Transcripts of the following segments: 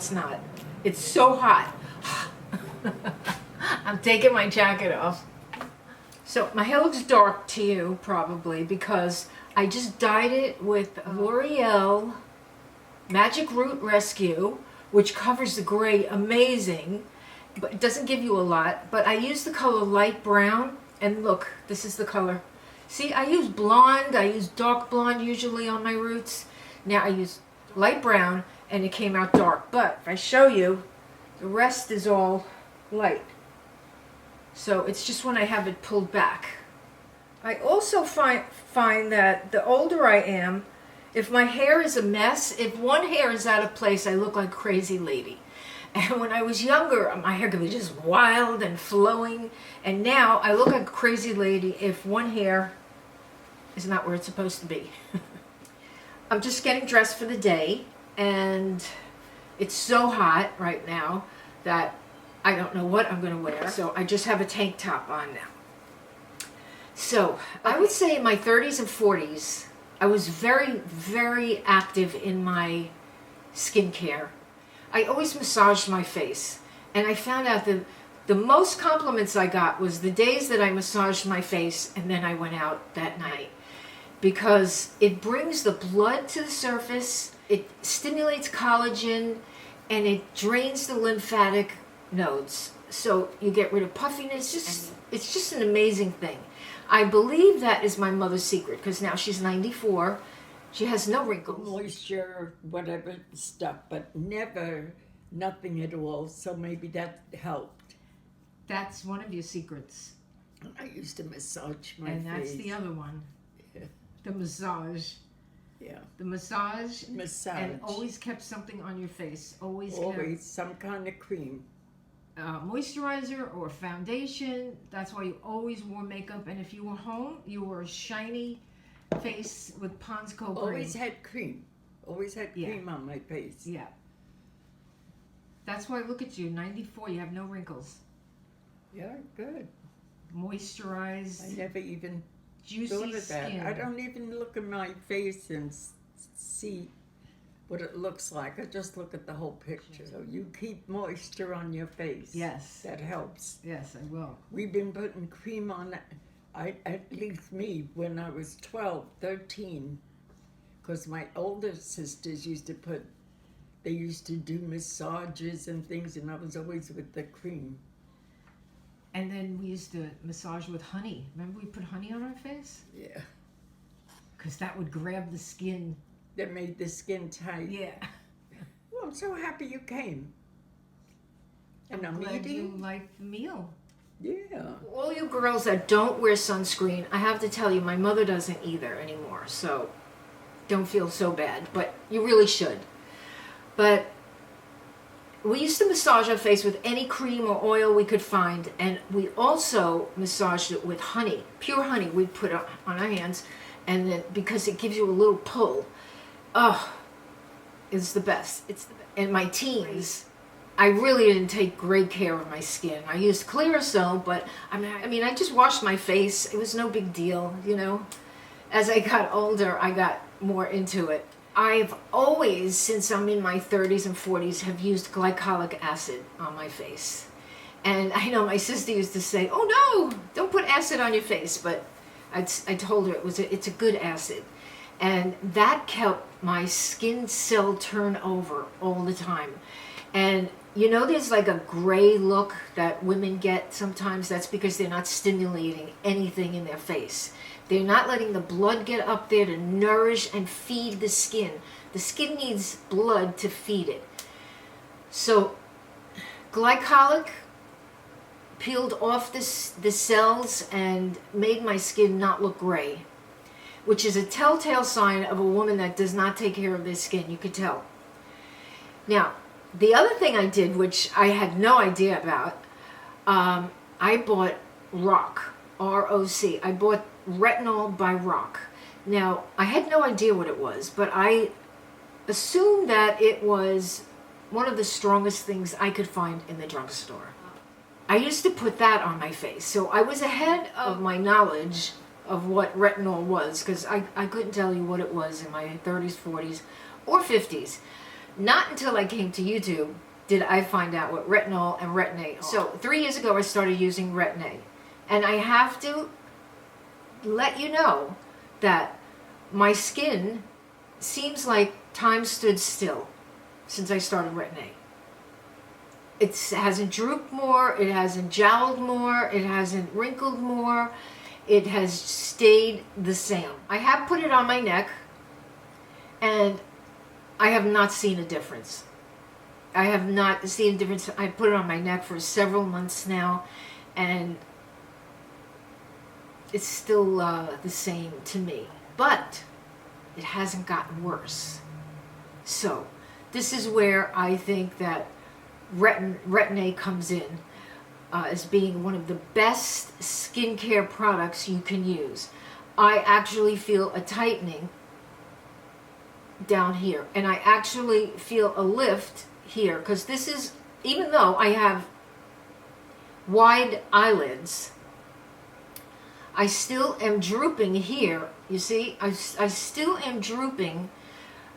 it's not. It's so hot. I'm taking my jacket off. So my hair looks dark to you probably because I just dyed it with Loreal Magic Root Rescue, which covers the gray amazing, but it doesn't give you a lot. But I use the color light brown, and look, this is the color. See, I use blonde, I use dark blonde usually on my roots. Now I use light brown, and it came out dark. But if I show you, the rest is all light. So it's just when I have it pulled back. I also find that the older I am, if my hair is a mess, if one hair is out of place, I look like a crazy lady. And when I was younger, my hair could be just wild and flowing. And now I look like a crazy lady if one hair is not where it's supposed to be. I'm just getting dressed for the day, and it's so hot right now that I don't know what I'm going to wear. So I just have a tank top on now. So I would say in my 30s and 40s, I was very, very active in my skincare. I always massaged my face, and I found out that the most compliments I got was the days that I massaged my face and then I went out that night, because it brings the blood to the surface, it stimulates collagen, and it drains the lymphatic nodes. So you get rid of puffiness. It's just an amazing thing. I believe that is my mother's secret, because now she's 94. She has no wrinkles. Moisture, whatever stuff, but never nothing at all. So maybe that helped. That's one of your secrets. I used to massage my face. And that's the other one. Yeah. The massage. Yeah. The massage. Massage. And always kept something on your face. Always kept some kind of cream. Moisturizer or foundation. That's why you always wore makeup. And if you were home, you wore a shiny face with Pond's Cold Cream. Always had cream. Always had cream on my face. Yeah. That's why, look at you, 94, you have no wrinkles. Yeah, good. Moisturized. I never even juicy thought of that. skin. I don't even look at my face and see what it looks like. I just look at the whole picture. So you keep moisture on your face. Yes. That helps. Yes, I will. We've been putting cream on, at least me, when I was 12, 13, because my older sisters used to they used to do massages and things, and I was always with the cream. And then we used to massage with honey. Remember we put honey on our face? Yeah. Because that would grab the skin. That made the skin tight. Yeah. Well, I'm so happy you came. And I'm glad eating. You liked the meal. Yeah. All you girls that don't wear sunscreen, I have to tell you, my mother doesn't either anymore. So don't feel so bad, but you really should. But we used to massage our face with any cream or oil we could find, and we also massaged it with honey, pure honey we'd put on our hands, and then because it gives you a little pull. Oh, it's the best. It's the best. In my teens, I really didn't take great care of my skin. I used Clearasil, but I mean, I just washed my face. It was no big deal, you know. As I got older, I got more into it. I've always, since I'm in my 30s and 40s, have used glycolic acid on my face. And I know my sister used to say, oh no, don't put acid on your face. But I told her it's a good acid. And that kept my skin cell turnover all the time. And you know there's like a gray look that women get sometimes? That's because they're not stimulating anything in their face. They're not letting the blood get up there to nourish and feed the skin. The skin needs blood to feed it. So glycolic peeled off the cells and made my skin not look gray, which is a telltale sign of a woman that does not take care of their skin. You could tell. Now, the other thing I did, which I had no idea about, I bought ROC, R-O-C. I bought retinol by ROC. Now, I had no idea what it was, but I assumed that it was one of the strongest things I could find in the drugstore. I used to put that on my face, so I was ahead of my knowledge of what retinol was, because I couldn't tell you what it was in my 30s, 40s, or 50s. Not until I came to YouTube did I find out what retinol and retin-A are. So 3 years ago I started using retin-A, and I have to let you know that my skin seems like time stood still since I started retin-A. It hasn't drooped more, it hasn't jowled more, it hasn't wrinkled more, it has stayed the same. I have put it on my neck, and I have not seen a difference. I have not seen a difference. I put it on my neck for several months now, and it's still the same to me. But it hasn't gotten worse. So this is where I think that retin-A comes in as being one of the best skincare products you can use. I actually feel a tightening down here, and I actually feel a lift here, because this is, even though I have wide eyelids, I still am drooping here. You see, I still am drooping.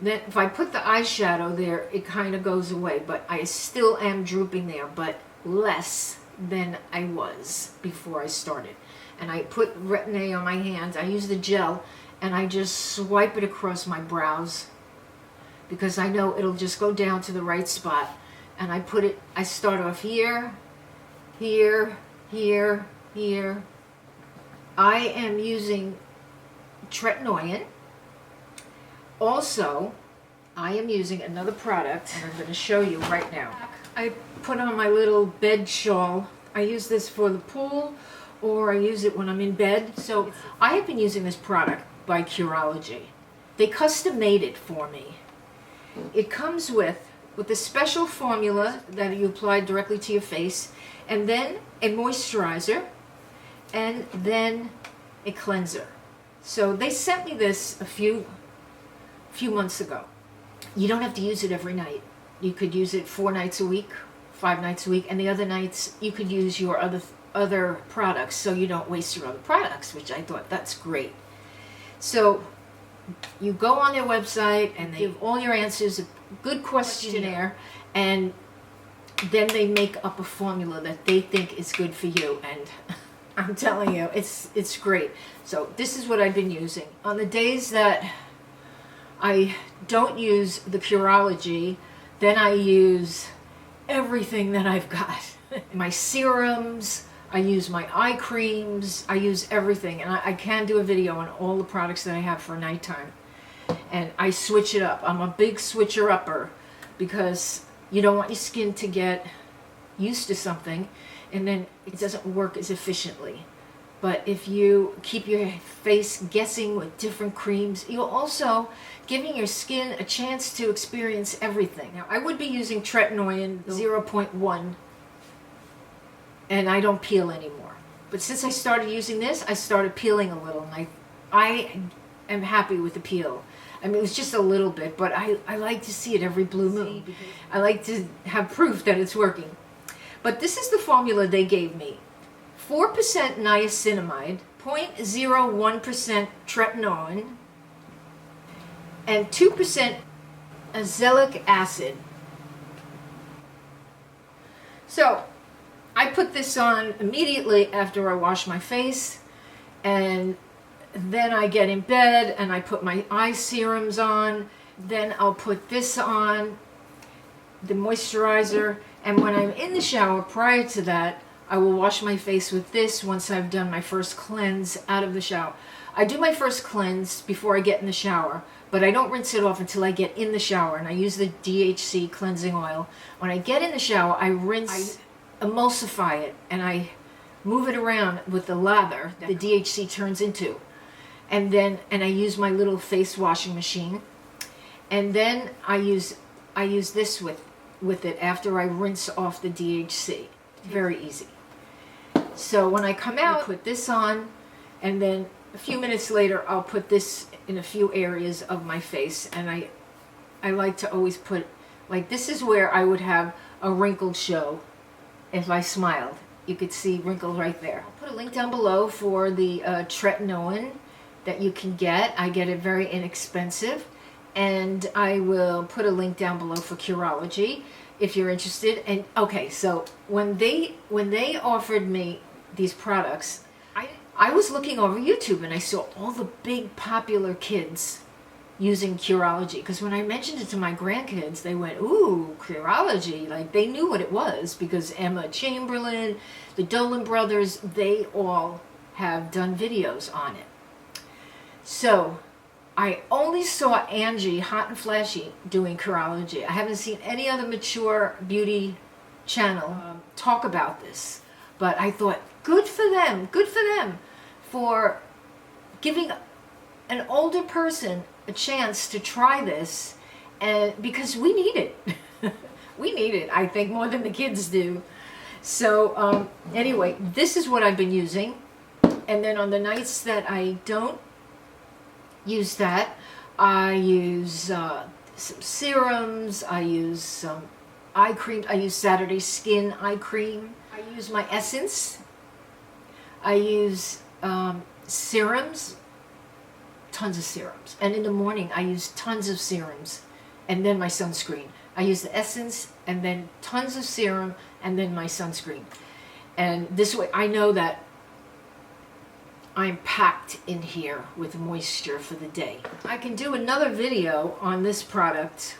Then if I put the eyeshadow there, it kind of goes away, but I still am drooping there, but less than I was before I started. And I put retin-A on my hands. I use the gel, and I just swipe it across my brows, because I know it'll just go down to the right spot. And I put it, I start off here, here, here, here. I am using TRETINOIN. Also, I am using another product, and I'm going to show you right now. I put on my little bed shawl. I use this for the pool, or I use it when I'm in bed. So I have been using this product by CUROLOGY. They custom made it for me. It comes with a special formula that you apply directly to your face, and then a moisturizer, and then a cleanser. So they sent me this a few months ago. You don't have to use it every night. You could use it 4 nights a week, 5 nights a week, and the other nights you could use your other products, so you don't waste your other products, which I thought that's great. So you go on their website and they give all your answers, a good questionnaire, and then they make up a formula that they think is good for you, and I'm telling you, it's great. So this is what I've been using. On the days that I don't use the CUROLOGY, then I use everything that I've got. My serums, I use my eye creams, I use everything. And I can do a video on all the products that I have for nighttime. And I switch it up. I'm a big switcher-upper, because you don't want your skin to get used to something and then it doesn't work as efficiently. But if you keep your face guessing with different creams, you're also giving your skin a chance to experience everything. Now, I would be using TRETINOIN 0.1, and I don't peel anymore. But since I started using this, I started peeling a little, and I am happy with the peel. I mean, it was just a little bit, but I like to see it every blue moon. I like to have proof that it's working. But this is the formula they gave me. 4% niacinamide, 0.01% TRETINOIN, and 2% azelaic acid. So I put this on immediately after I wash my face, and then I get in bed and I put my eye serums on. Then I'll put this on, the moisturizer, and when I'm in the shower prior to that, I will wash my face with this once I've done my first cleanse out of the shower. I do my first cleanse before I get in the shower, but I don't rinse it off until I get in the shower, and I use the DHC cleansing oil. When I get in the shower, I emulsify it, and I move it around with the lather that the DHC turns into. And I use my little face washing machine, and then I use this with it after I rinse off the DHC. Very easy. So when I come out, I put this on, and then a few minutes later I'll put this in a few areas of my face. And I like to always put, like, this is where I would have a wrinkled show if I smiled. You could see wrinkles right there. I'll put a link down below for the TRETINOIN that you can get. I get it very inexpensive, and I will put a link down below for Curology if you're interested. And okay, so when they offered me these products, I was looking over YouTube and I saw all the big popular kids using Curology, because when I mentioned it to my grandkids, they went, ooh, Curology. Like, they knew what it was, because Emma Chamberlain, the Dolan brothers, they all have done videos on it. So I only saw Angie, Hot and Flashy, doing Curology. I haven't seen any other mature beauty channel talk about this. But I thought, good for them for giving an older person a chance to try this, and because we need it. We need it, I think, more than the kids do. So anyway, this is what I've been using. And then on the nights that I don't use that, I use some serums, I use some eye cream. I use Saturday Skin eye cream. I use my Essence. I use serums, tons of serums. And in the morning, I use tons of serums and then my sunscreen. I use the Essence and then tons of serum and then my sunscreen. And this way, I know that I'm packed in here with moisture for the day. I can do another video on this product.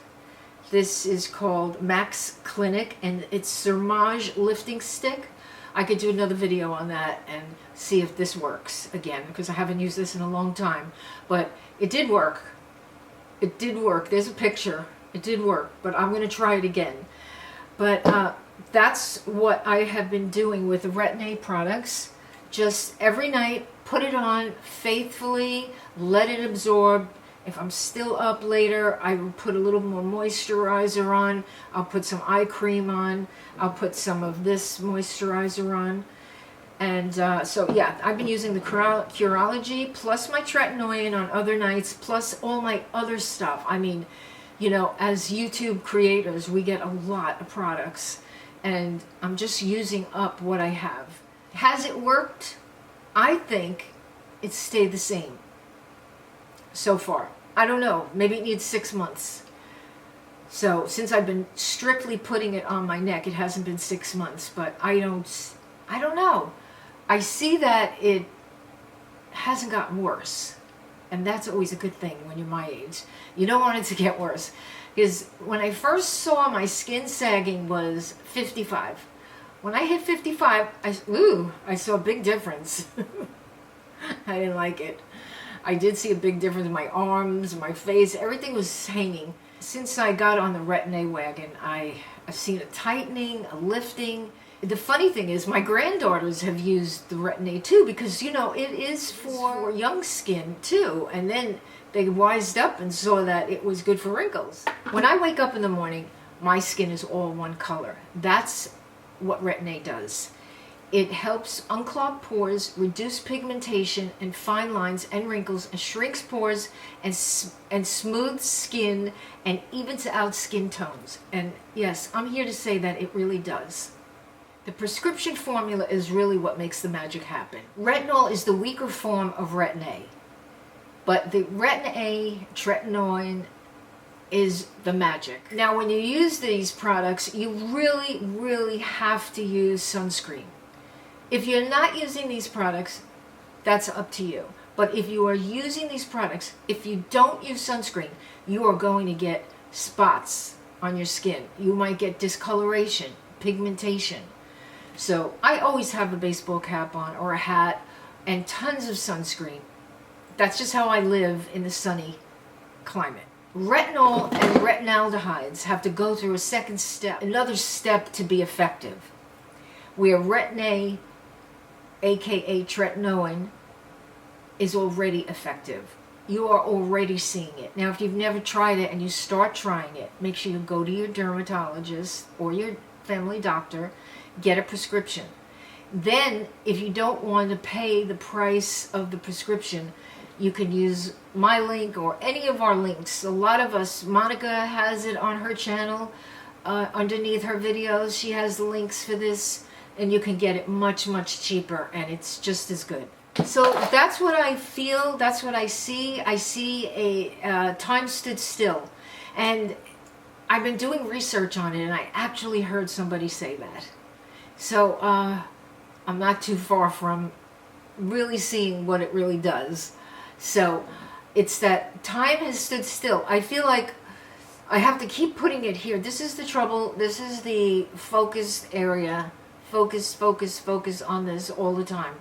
This is called Max Clinic, and it's CIRMAGE lifting stick. I could do another video on that and see if this works again, because I haven't used this in a long time. But it did work. It did work. There's a picture. It did work, but I'm going to try it again. But that's what I have been doing with the RETIN-A products. Just every night, put it on faithfully, let it absorb. If I'm still up later, I will put a little more moisturizer on. I'll put some eye cream on. I'll put some of this moisturizer on. And so yeah, I've been using the Curology plus my TRETINOIN on other nights, plus all my other stuff. I mean, you know, as YouTube creators, we get a lot of products, and I'm just using up what I have. Has it worked? I think it's stayed the same so far. I don't know, maybe it needs 6 months. So since I've been strictly putting it on my neck, it hasn't been 6 months, but I don't know. I see that it hasn't gotten worse, and that's always a good thing when you're my age. You don't want it to get worse, because when I first saw my skin sagging was 55. When I hit 55, I saw a big difference. I didn't like it. I did see a big difference in my arms, my face, everything was hanging. Since I got on the RETIN-A wagon, I've seen a tightening, a lifting. The funny thing is, my granddaughters have used the RETIN-A too, because, you know, it is for young skin too. And then they wised up and saw that it was good for wrinkles. When I wake up in the morning, my skin is all one color. That's what RETIN-A does. It helps unclog pores, reduce pigmentation and fine lines and wrinkles, and shrinks pores and smooths skin and evens out skin tones. And yes, I'm here to say that it really does. The prescription formula is really what makes the magic happen. Retinol is the weaker form of RETIN-A, but the RETIN-A, TRETINOIN, is the magic. Now, when you use these products, you really, really have to use sunscreen. If you're not using these products, that's up to you. But if you are using these products, if you don't use sunscreen, you are going to get spots on your skin. You might get discoloration, pigmentation. So I always have a baseball cap on or a hat and tons of sunscreen. That's just how I live in the sunny climate. Retinol and retinaldehydes have to go through a second step, another step to be effective. Where RETIN-A, aka TRETINOIN, is already effective. You are already seeing it. Now, if you've never tried it and you start trying it, make sure you go to your dermatologist or your family doctor, get a prescription. Then, if you don't want to pay the price of the prescription, you can use my link or any of our links. A lot of us, Monica has it on her channel. Underneath her videos, she has the links for this, and you can get it much, much cheaper, and it's just as good. So that's what I feel. That's what I see. I see a time stood still. And I've been doing research on it, and I actually heard somebody say that. So I'm not too far from really seeing what it really does. So it's that time has stood still. I feel like I have to keep putting it here. This is the trouble. This is the focused area. Focus, focus, focus on this all the time.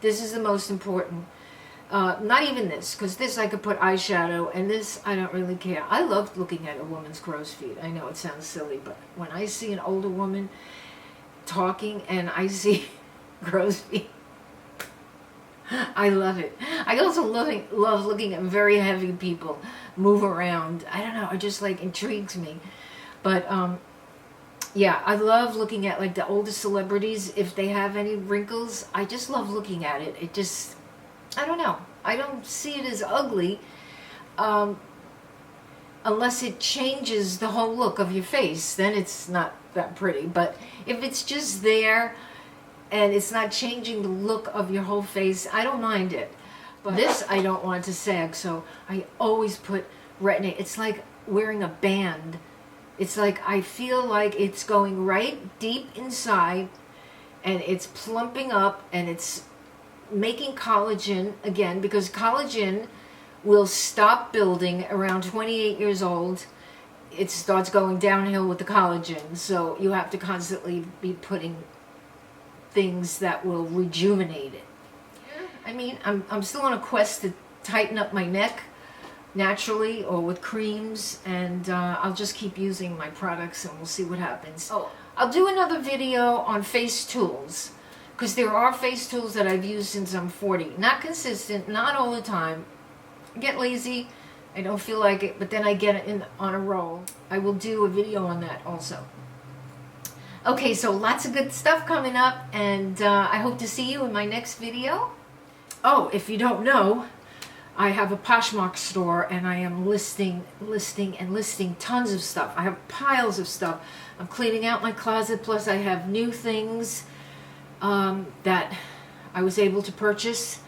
This is the most important. Not even this, because this I could put eyeshadow, and this I don't really care. I love looking at a woman's crow's feet. I know it sounds silly, but when I see an older woman talking and I see crow's feet, I love it. I also love looking at very heavy people move around. I don't know, it just like intrigues me. But yeah, I love looking at like the older celebrities, if they have any wrinkles. I just love looking at it. It just, I don't know. I don't see it as ugly unless it changes the whole look of your face. Then it's not that pretty. But if it's just there and it's not changing the look of your whole face, I don't mind it. But this I don't want to sag, so I always put retin-A. It's like wearing a band. It's like I feel like it's going right deep inside, and it's plumping up, and it's making collagen again, because collagen will stop building around 28 years old. It starts going downhill with the collagen, so you have to constantly be putting things that will rejuvenate it. I mean, I'm still on a quest to tighten up my neck naturally or with creams, and I'll just keep using my products and we'll see what happens. Oh, I'll do another video on face tools, because there are face tools that I've used since I'm 40. Not consistent, not all the time. I get lazy, I don't feel like it, but then I get it on a roll. I will do a video on that also. Okay, so lots of good stuff coming up, and I hope to see you in my next video. Oh, if you don't know, I have a POSHMARK store, and I am listing tons of stuff. I have piles of stuff. I'm cleaning out my closet, plus I have new things that I was able to purchase,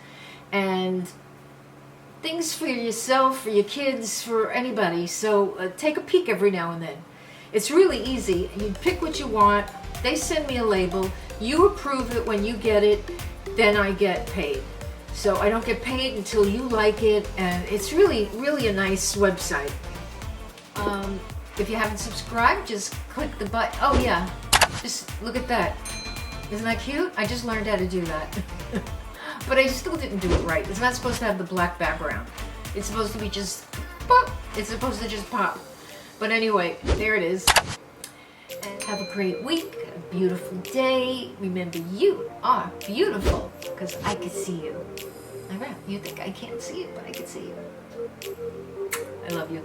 and things for yourself, for your kids, for anybody. So take a peek every now and then. It's really easy. You pick what you want. They send me a label. You approve it when you get it. Then I get paid. So I don't get paid until you like it, and it's really, really a nice website. If you haven't subscribed, just click the button. Oh yeah, just look at that. Isn't that cute? I just learned how to do that. But I still didn't do it right. It's not supposed to have the black background. It's supposed to be just pop. It's supposed to just pop. But anyway, there it is. And have a great week, a beautiful day. Remember, you are beautiful, because I can see you. I know, you think I can't see it, but I can see you. I love you.